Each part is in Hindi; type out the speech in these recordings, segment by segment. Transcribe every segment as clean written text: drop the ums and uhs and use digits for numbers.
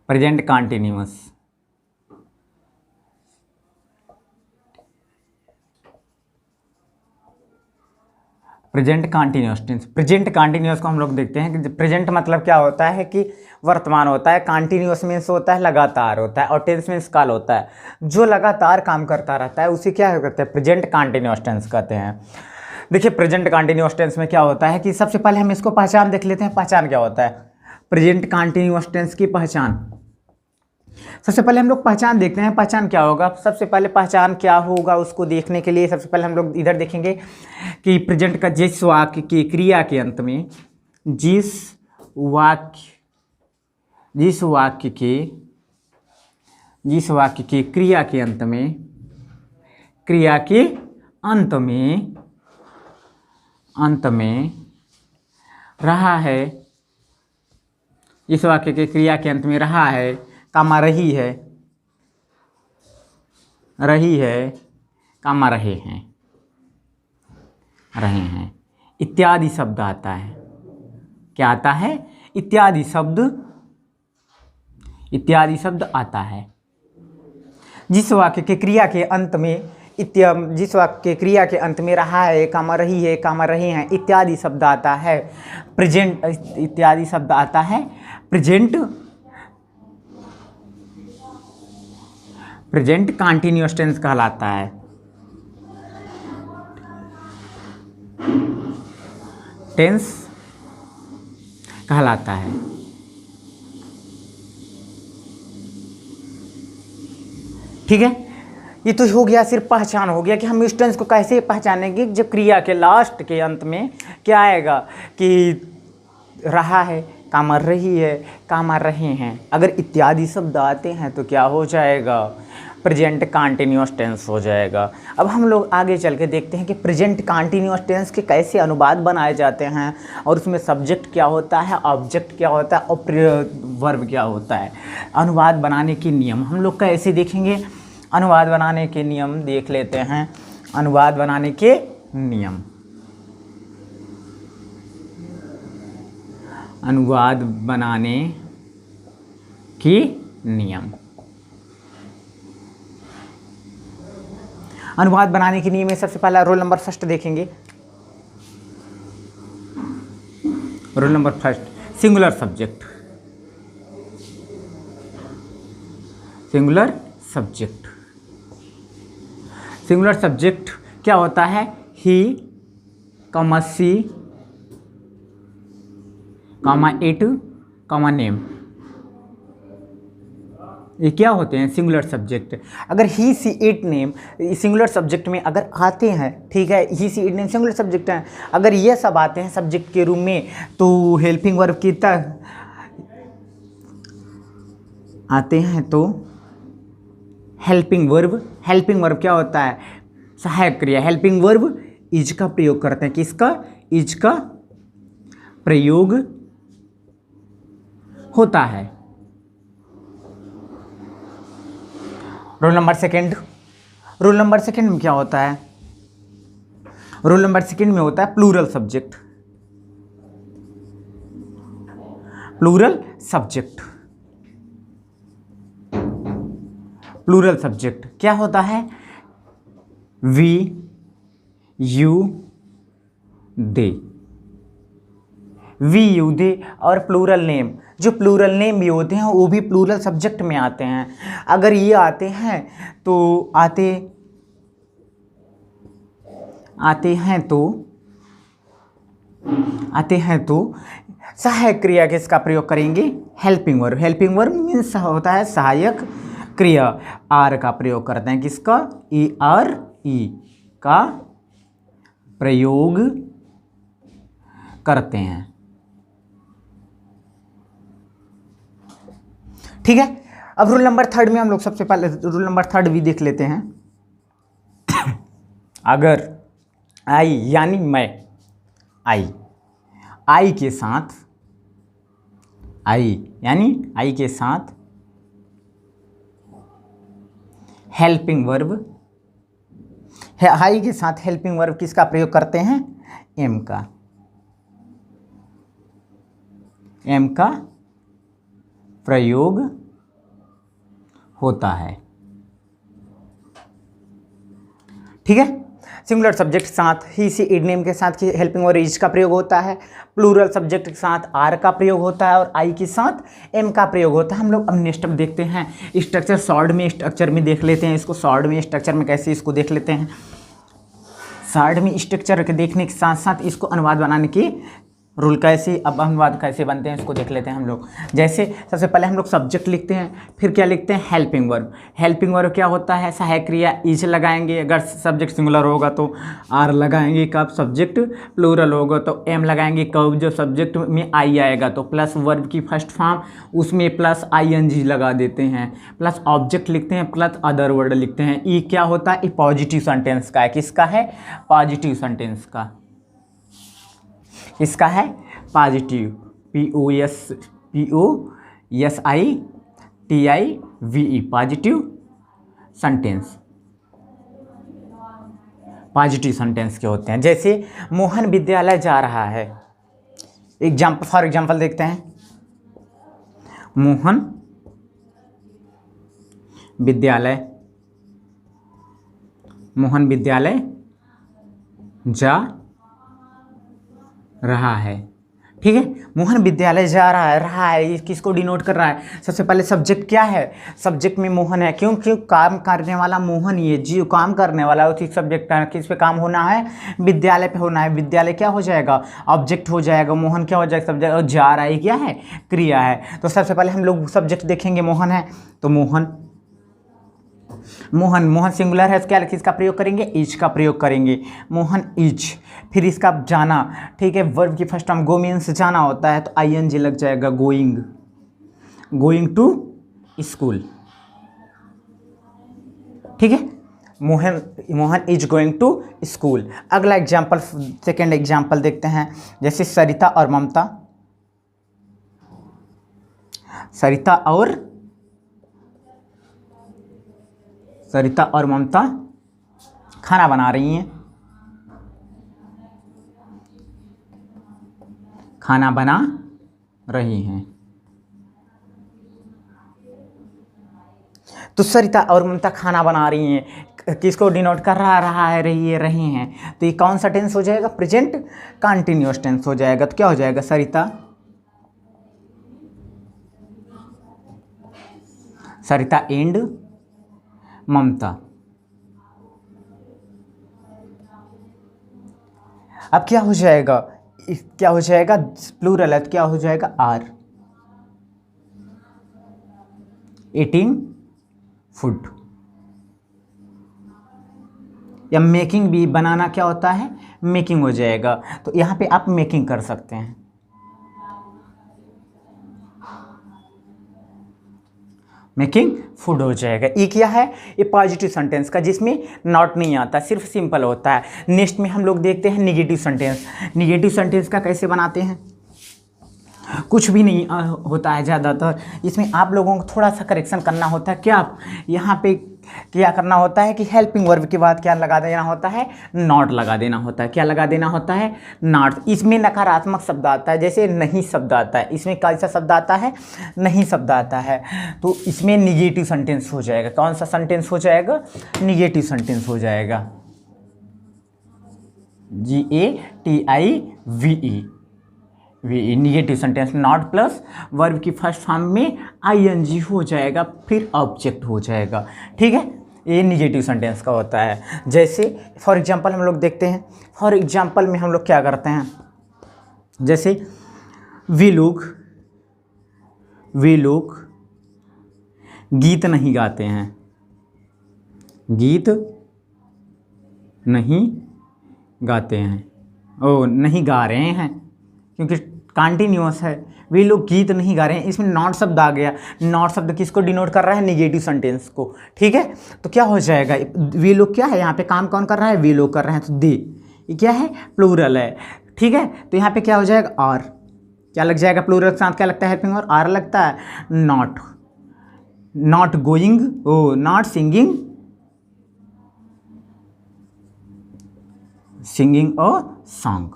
Present continuous. Present continuous tense. Present continuous को हम लोग देखते हैं कि प्रेजेंट मतलब क्या होता है कि वर्तमान होता है, कॉन्टिन्यूअस मीन्स होता है लगातार होता है, और टेंस मीन्स काल होता है, जो लगातार काम करता रहता है उसे क्या कहते हैं, प्रेजेंट कॉन्टिन्यूअस टेंस कहते हैं। देखिए प्रेजेंट कॉन्टिन्यूअस टेंस में क्या होता है कि सबसे पहले हम इसको पहचान देख लेते हैं। पहचान क्या होता है प्रेजेंट कॉन्टिन्यूअस टेंस की पहचान। सबसे पहले हम लोग पहचान देखते हैं, पहचान क्या होगा। सबसे पहले पहचान क्या होगा उसको देखने के लिए सबसे पहले हम लोग इधर देखेंगे कि प्रेजेंट का जिस वाक्य की क्रिया के अंत में, जिस वाक्य के क्रिया के अंत में, क्रिया के अंत में रहा है, इस वाक्य के क्रिया के अंत में रहा है, कामा रही है, कामा रहे हैं इत्यादि शब्द आता है। क्या आता है, इत्यादि शब्द आता है। जिस वाक्य के क्रिया के अंत में जिस वाक्य के क्रिया के अंत में रहा है, कामा रही है, कामा रहे हैं इत्यादि शब्द आता है प्रेजेंट, इत्यादि शब्द आता है प्रेजेंट कॉन्टिन्यूअस टेंस कहलाता है। टेंस कहलाता है। ठीक है, ये तो हो गया, सिर्फ पहचान हो गया कि हम इस टेंस को कैसे पहचानेंगे। जब क्रिया के लास्ट के अंत में क्या आएगा कि रहा है, कामा रही है, कामा रहे हैं, अगर इत्यादि शब्द आते हैं तो क्या हो जाएगा, प्रेजेंट कॉन्टिन्यूअस टेंस हो जाएगा। अब हम लोग आगे चल के देखते हैं कि प्रेजेंट कॉन्टिन्यूअस टेंस के कैसे अनुवाद बनाए जाते हैं, और उसमें सब्जेक्ट क्या होता है, ऑब्जेक्ट क्या होता है, और वर्ब क्या होता है। अनुवाद बनाने के नियम हम लोग कैसे देखेंगे, अनुवाद बनाने के नियम देख लेते हैं। अनुवाद बनाने के नियम, अनुवाद बनाने के नियम। अनुवाद बनाने के नियम में सबसे पहला रोल नंबर फर्स्ट देखेंगे। Rule number first, singular subject. Singular subject, singular subject क्या होता है, he, comma she, comma it, comma name, ये क्या होते हैं सिंगुलर सब्जेक्ट। अगर he, she, it, name singular subject में अगर आते हैं, ठीक है, he, she, it, name singular subject हैं, अगर ये सब आते हैं सब्जेक्ट के रूप में तो हेल्पिंग वर्ब की तरह आते हैं तो हेल्पिंग वर्ब क्या होता है, सहायक क्रिया। हेल्पिंग वर्ब इज का प्रयोग करते हैं, किसका, इज का प्रयोग होता है। Roll number second, roll number second में क्या होता है, रोल नंबर सेकंड में होता है plural subject. Plural subject, plural subject क्या होता है, we, you, they, we, you, they, और प्लूरल नेम। जो प्लूरल नेम भी होते हैं वो भी प्लूरल सब्जेक्ट में आते हैं। अगर ये आते हैं तो आते हैं तो सहायक क्रिया किसका प्रयोग करेंगे, helping verb. Helping verb means होता है सहायक क्रिया। आर का प्रयोग करते हैं, किसका, ई, आर, ई का प्रयोग करते हैं। ठीक है, अब रूल नंबर थर्ड में हम लोग सबसे पहले रूल नंबर थर्ड भी देख लेते हैं। अगर आई यानी मैं, आई के साथ, आई यानी आई के साथ हेल्पिंग वर्ब, आई के साथ हेल्पिंग वर्ब किसका प्रयोग करते हैं, एम का, एम का प्रयोग होता है। ठीक है, सिंगुलर सब्जेक्ट के साथ ही सी इड नेम के साथ हेल्पिंग और इज का प्रयोग होता है, प्लूरल सब्जेक्ट के साथ आर का प्रयोग होता है और आई के साथ एम का प्रयोग होता है। हम लोग अब नेक्स्ट देखते हैं स्ट्रक्चर, शॉर्ट में स्ट्रक्चर में देख लेते हैं इसको, शॉर्ट में स्ट्रक्चर में कैसे इसको देख लेते हैं। शॉर्ट में स्ट्रक्चर के देखने के साथ साथ इसको अनुवाद बनाने की रूल कैसे, अब अनुवाद कैसे बनते हैं इसको देख लेते हैं हम लोग। जैसे सबसे पहले हम लोग सब्जेक्ट लिखते हैं, फिर क्या लिखते हैं, हेल्पिंग वर्ब। हेल्पिंग वर्ब क्या होता है, सहायक क्रिया इज लगाएंगे, अगर सब्जेक्ट सिंगुलर होगा तो आर लगाएंगे, कब सब्जेक्ट प्लूरल होगा तो एम लगाएंगे, कब जो सब्जेक्ट में आई आएगा तो प्लस वर्ब की फर्स्ट फॉर्म उसमें प्लस ING लगा देते हैं, प्लस ऑब्जेक्ट लिखते हैं, प्लस अदर वर्ड लिखते हैं। ई क्या होता है, ये पॉजिटिव सेंटेंस का है, किसका है, पॉजिटिव सेंटेंस का, इसका है positive, POSITIVE, positive sentence, positive sentence के होते हैं। जैसे मोहन विद्यालय जा रहा है, एग्जाम्पल फॉर एग्जाम्पल देखते हैं, मोहन विद्यालय जा रहा है। ठीक है, मोहन विद्यालय जा रहा है, ये किसको डिनोट कर रहा है, सबसे पहले सब्जेक्ट क्या है, सब्जेक्ट में मोहन है, क्यों काम करने वाला मोहन, ये जो काम करने वाला है उसी सब्जेक्ट का, किस पे काम होना है, विद्यालय पे होना है। विद्यालय क्या हो जाएगा, ऑब्जेक्ट हो जाएगा, मोहन क्या हो जाएगा, सब्जेक्ट, और जा रहा है क्या है, क्रिया है। तो सबसे पहले हम लोग सब्जेक्ट देखेंगे, मोहन है तो मोहन सिंगुलर है, क्या किसका प्रयोग करेंगे, इज का प्रयोग करेंगे, मोहन इज। फिर इसका जाना, ठीक है, वर्ब की फर्स्ट फॉर्म गो मीन्स जाना होता है तो ING लग जाएगा, गोइंग टू स्कूल। ठीक है, Mohan is going to school. अगला एग्जाम्पल, सेकेंड एग्जाम्पल देखते हैं, जैसे सरिता और ममता खाना बना रही हैं, तो सरिता और ममता खाना बना रही हैं, किसको डिनोट कर रहा है, रही हैं। तो ये कौन सा टेंस हो जाएगा, प्रेजेंट कंटिन्यूअस टेंस हो जाएगा। तो क्या हो जाएगा, सरिता एंड ममता। अब क्या हो जाएगा, प्लूरल है तो क्या हो जाएगा, आर ईटिंग फूड, या मेकिंग भी, बनाना क्या होता है, मेकिंग हो जाएगा। तो यहाँ पे आप मेकिंग कर सकते हैं, मेकिंग फूड हो जाएगा। ये क्या है, ये पॉजिटिव सेंटेंस का, जिसमें नॉट नहीं आता, सिर्फ सिंपल होता है। नेक्स्ट में हम लोग देखते हैं निगेटिव सेंटेंस। निगेटिव सेंटेंस का कैसे बनाते हैं, कुछ भी नहीं होता है ज़्यादातर, इसमें आप लोगों को थोड़ा सा करेक्शन करना होता है। क्या आप यहाँ पे क्या करना होता है कि हेल्पिंग वर्ब के बाद क्या लगा देना होता है, नॉट लगा देना होता है। क्या लगा देना होता है, नॉट। इसमें नकारात्मक शब्द आता है, जैसे नहीं शब्द आता है, इसमें कैसा शब्द आता है, नहीं शब्द आता है, तो इसमें निगेटिव सेंटेंस हो जाएगा। कौन सा सेंटेंस हो जाएगा, निगेटिव सेंटेंस हो जाएगा, GATIVE, negative sentence. Not plus verb की फर्स्ट फॉर्म में ING हो जाएगा, फिर ऑब्जेक्ट हो जाएगा। ठीक है, ये निगेटिव सेंटेंस का होता है। जैसे फॉर एग्जांपल हम लोग देखते हैं, फॉर एग्जांपल में हम लोग क्या करते हैं, जैसे वे लोग गीत नहीं गाते हैं, नहीं गा रहे हैं, क्योंकि कंटिन्यूअस है। वे लोग गीत नहीं गा रहे हैं, इसमें नॉट शब्द आ गया। नॉट शब्द किसको डिनोट कर रहा है, निगेटिव सेंटेंस को। ठीक है, तो क्या हो जाएगा, वे लोग क्या है, यहाँ पे काम कौन कर रहा है, वे लोग कर रहे हैं, तो दे, ये क्या है, प्लूरल है। ठीक है, तो यहाँ पे क्या हो जाएगा, आर, क्या लग जाएगा, प्लूरल के साथ क्या लगता है, हेल्पिंग, और आर लगता है, not going, not singing a song.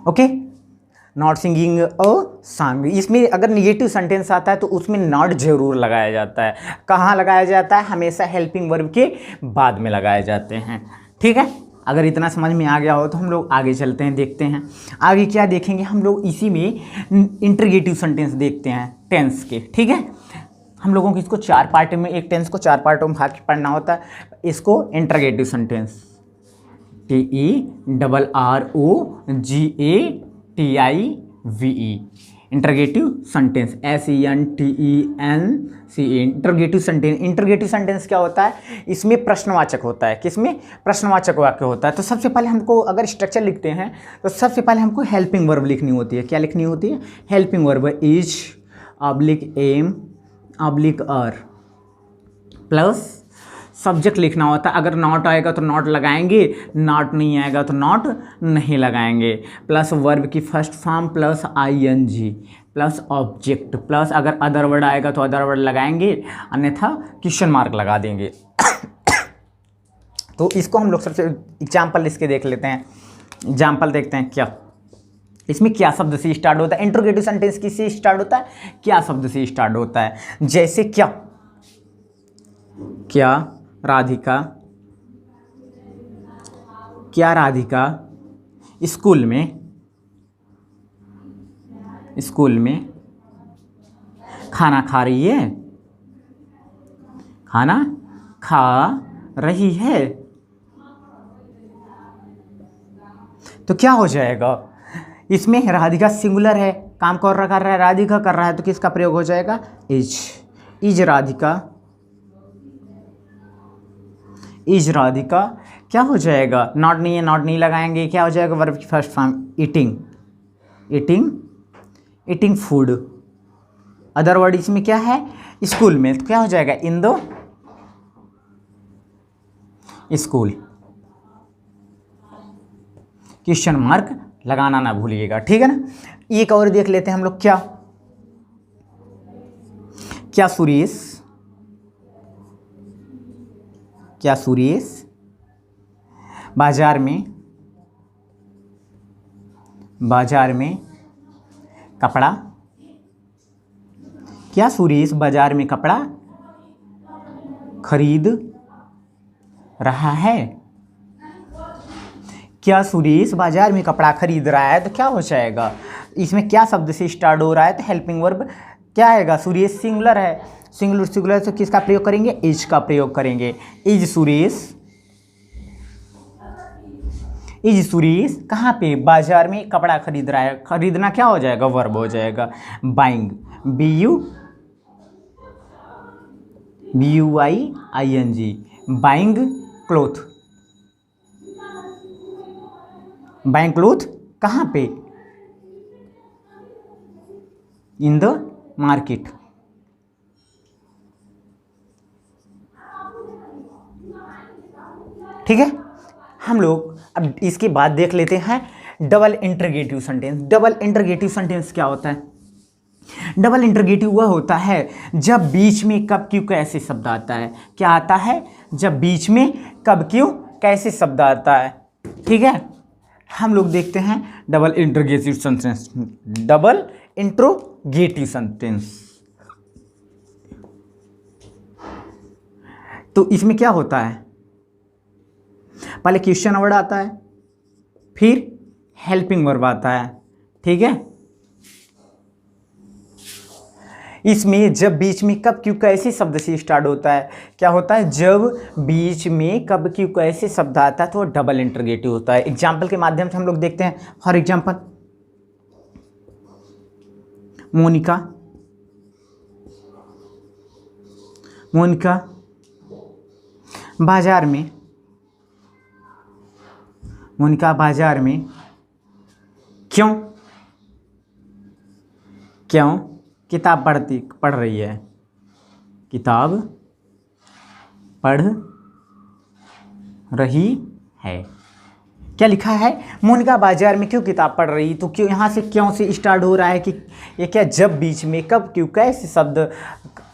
Okay, not singing a song. इसमें अगर निगेटिव सेंटेंस आता है तो उसमें नॉट जरूर लगाया जाता है। कहाँ लगाया जाता है? हमेशा हेल्पिंग वर्ब के बाद में लगाए जाते हैं। ठीक है, अगर इतना समझ में आ गया हो तो हम लोग आगे चलते हैं, देखते हैं आगे क्या देखेंगे हम लोग। इसी में इंटरगेटिव सेंटेंस देखते हैं टेंस के। ठीक है, हम लोगों को इसको 4 पार्ट में, एक टेंस को 4 पार्टों में भाग के पढ़ना होता है। इसको interrogative sentence, TERROGATIVE, interrogative sentence, SENTENCE, interrogative sentence. Interrogative sentence क्या होता है? इसमें प्रश्नवाचक होता है। किसमें? प्रश्नवाचक वाक्य होता है। तो सबसे पहले हमको अगर स्ट्रक्चर लिखते हैं तो सबसे पहले हमको हेल्पिंग वर्ब लिखनी होती है। क्या लिखनी होती है? Helping verb, is /am /are plus subject लिखना होता है। अगर नॉट आएगा तो नॉट लगाएंगे, नॉट नहीं आएगा तो नॉट नहीं लगाएंगे, प्लस वर्ब की first form plus ING plus object plus अगर अदर वर्ड आएगा तो अदर वर्ड लगाएंगे, अन्यथा क्वेश्चन मार्क लगा देंगे। तो इसको हम लोग सबसे एग्जाम्पल इसके देख लेते हैं। एग्जाम्पल देखते हैं क्या इसमें क्या शब्द से स्टार्ट होता है। इंटरोगेटिव सेंटेंस किससे स्टार्ट होता है? क्या शब्द से स्टार्ट होता है। जैसे क्या, क्या राधिका, क्या राधिका स्कूल में खाना खा रही है, खाना खा रही है। तो क्या हो जाएगा? इसमें राधिका सिंगुलर है, काम कर रहा है, राधिका कर रहा है, तो किसका प्रयोग हो जाएगा? Is Radhika, is Radhika. क्या हो जाएगा? नॉट नहीं है, नॉट नहीं लगाएंगे, क्या हो जाएगा? वर्ब की first form eating, eating food. Other word इसमें क्या है? स्कूल में, तो क्या हो जाएगा? In the school. Question mark लगाना ना भूलिएगा, ठीक है ना। एक और देख लेते हैं हम लोग। क्या सुरेश बाजार में कपड़ा, क्या सुरेश बाजार में कपड़ा खरीद रहा है। क्या सुरेश बाजार में कपड़ा खरीद रहा है, तो क्या हो जाएगा? इसमें क्या शब्द से स्टार्ट हो रहा है? तो हेल्पिंग वर्ब क्या आएगा? सुरेश सिंगुलर है, सिंगुलर तो किसका प्रयोग करेंगे? इज का प्रयोग करेंगे। इज सुरेश कहाँ पे? बाजार में कपड़ा खरीद रहा है। खरीदना क्या हो जाएगा? वर्ब हो जाएगा। Buying, BUYING, buying cloth, buying cloth कहाँ पे? In the market. ठीक है, हम लोग अब इसके बाद देख लेते हैं double interrogative sentence. Double interrogative sentence क्या होता है? डबल इंटरगेटिव वह होता है जब बीच में कब क्यों कैसे शब्द आता है। क्या आता है? जब बीच में कब क्यों कैसे शब्द आता है। ठीक है, हम लोग देखते हैं double interrogative sentence. Double interrogative sentence, तो इसमें क्या होता है? पहले क्वेश्चन वर्ड आता है, फिर हेल्पिंग वर्ब आता है। ठीक है, इसमें जब बीच में कब क्यों कैसे शब्द से स्टार्ट होता है। क्या होता है? जब बीच में कब क्यों कैसे शब्द आता है तो डबल इंटरगेटिव होता है। एग्जाम्पल के माध्यम से हम लोग देखते हैं। फॉर एग्जाम्पल, मोनिका बाजार में क्यों किताब पढ़ रही है। किताब पढ़ रही है। क्या लिखा है? मोनिका बाजार में क्यों किताब पढ़ रही। तो क्यों, यहाँ से क्यों से स्टार्ट हो रहा है कि ये क्या जब बीच में कब क्यों कैसे शब्द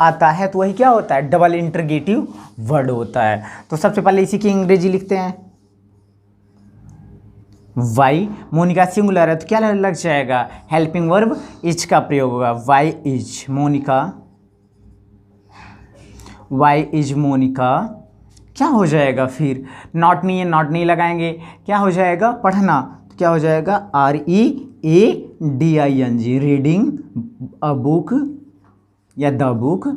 आता है तो वही क्या होता है? डबल इंटरगेटिव वर्ड होता है। तो सबसे पहले इसी की अंग्रेजी लिखते हैं। वाई, मोनिका सिंगुलर है तो क्या लग जाएगा, हेल्पिंग वर्ब इज का प्रयोग होगा, why is Monica, why is Monica. क्या हो जाएगा फिर, नॉट नहीं है, नॉट नहीं लगाएंगे, क्या हो जाएगा, पढ़ना, तो क्या हो जाएगा, READING, रीडिंग अ बुक या द बुक,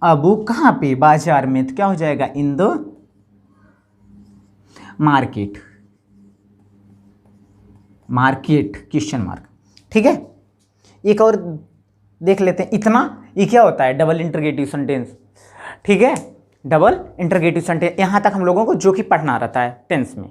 अ बुक कहाँ पे, बाजार में, तो क्या हो जाएगा, in the market, market question mark. ठीक है, एक और देख लेते हैं, इतना, ये क्या होता है, डबल इंटरगेटिव सेंटेंस। ठीक है, डबल इंटरगेटिव सेंटेंस, यहाँ तक हम लोगों को जो कि पढ़ना रहता है टेंस में।